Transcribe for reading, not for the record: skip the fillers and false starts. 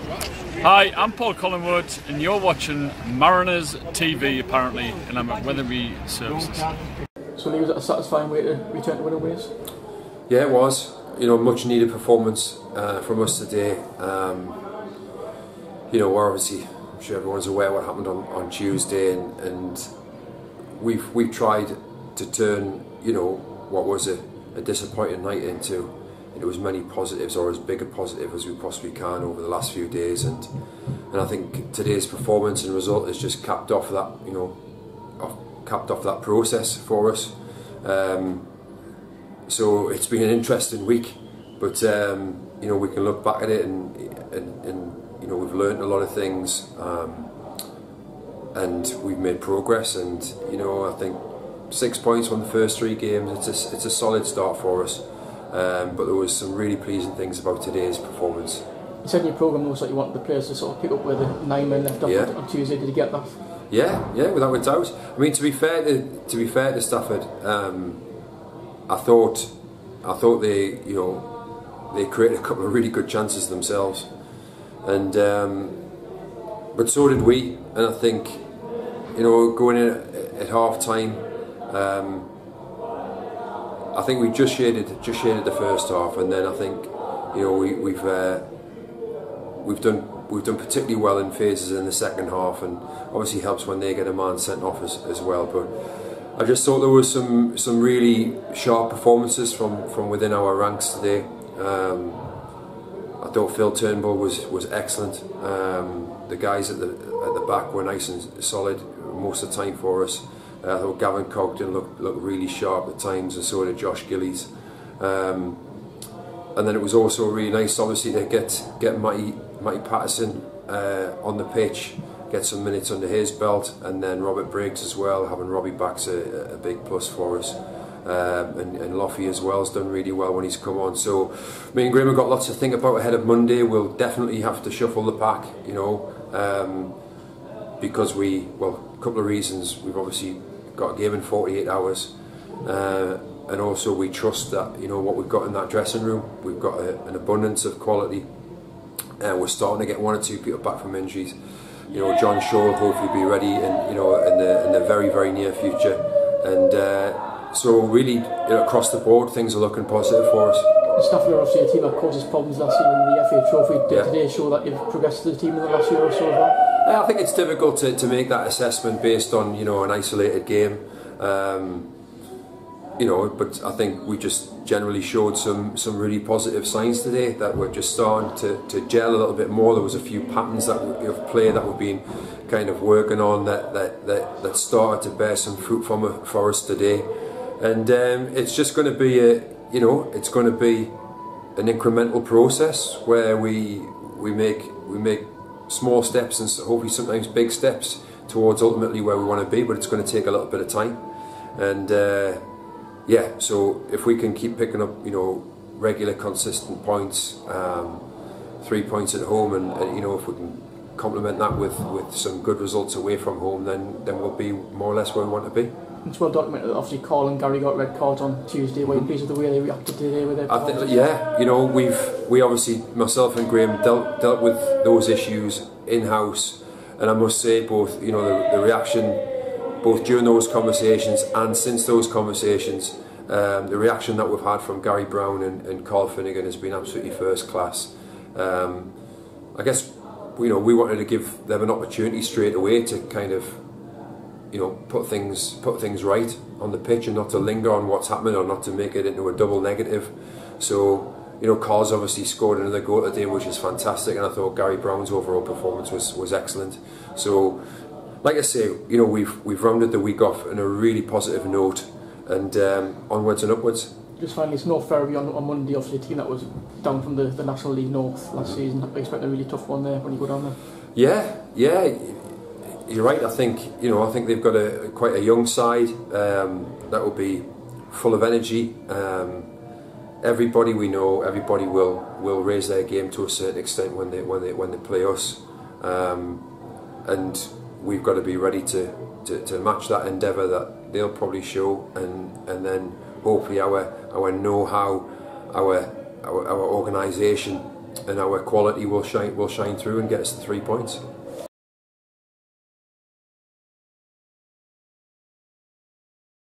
Hi, I'm Paul Collingwood and you're watching Mariners TV apparently, and I'm at Weatherby Services. So Lee, was it a satisfying way to return to winning ways? Yeah, it was. Much needed performance from us today. We're obviously, I'm sure everyone's aware what happened on Tuesday, and we've tried to turn what was a disappointing night into as many positives, or as big a positive as we possibly can over the last few days, and I think today's performance and result has just capped off that process for us. So it's been an interesting week, but we can look back at it and we've learned a lot of things, and we've made progress, and I think 6 points from the first 3 games, it's a solid start for us. But there was some really pleasing things about today's performance. You said in your programme also that you wanted the players to sort of pick up where the 9 men left off on Tuesday. Did you get that? Yeah, without a doubt. I mean, to be fair to Stafford, I thought they created a couple of really good chances themselves, and but so did we. And I think going in at half time, I think we just shaded the first half, and then I think we've done particularly well in phases in the second half, and obviously helps when they get a man sent off as well. But I just thought there was some really sharp performances from within our ranks today. I thought Phil Turnbull was excellent. The guys at the back were nice and solid most of the time for us. I thought Gavin Cogden looked really sharp at times, and so did Josh Gillies. And then it was also really nice, obviously, to get Matty Patterson on the pitch, get some minutes under his belt, and then Robert Briggs as well. Having Robbie back's a big plus for us, and Loffy as well has done really well when he's come on. So me and Graham have got lots to think about ahead of Monday. We'll definitely have to shuffle the pack, because a couple of reasons. We've obviously got a game in 48 hours, and also we trust that what we've got in that dressing room, we've got an abundance of quality, and we're starting to get 1 or 2 people back from injuries. John Shaw will hopefully be ready in the very, very near future, and so really across the board things are looking positive for us. Stafford are obviously a team that causes problems last season in the FA Trophy. Did today show that you've progressed as a team in the last year or so as well? I think it's difficult to make that assessment based on an isolated game, but I think we just generally showed some really positive signs today, that we're just starting to gel a little bit more. There was a few patterns of play that we've been kind of working on that started to bear some fruit for us today, and it's just going to be it's going to be an incremental process where we make small steps, and hopefully sometimes big steps towards ultimately where we want to be, but it's going to take a little bit of time. And so if we can keep picking up regular consistent points, 3 points at home, and if we can complement that with some good results away from home, then we'll be more or less where we want to be. It's well documented that obviously Carl and Gary got red cards on Tuesday. Were you pleased with the way they reacted today with their performance? We obviously, myself and Graham, dealt with those issues in-house, and I must say both the reaction both during those conversations and since those conversations, the reaction that we've had from Gary Brown and Carl Finnegan has been absolutely first class. I guess we wanted to give them an opportunity straight away to kind of put things right on the pitch, and not to linger on what's happening, or not to make it into a double negative. So Carl's obviously scored another goal today, which is fantastic, and I thought Gary Brown's overall performance was excellent. So like I say, we've rounded the week off on a really positive note, and onwards and upwards. Just finally, it's North Ferriby on Monday, obviously a team that was down from the National League North last season. I expect a really tough one there when you go down there. Yeah, you're right. I think they've got quite a young side that will be full of energy. Everybody we know, everybody will raise their game to a certain extent when they play us, and we've got to be ready to match that endeavour that they'll probably show, and then hopefully our know-how, our organisation our quality will shine through and get us the 3 points.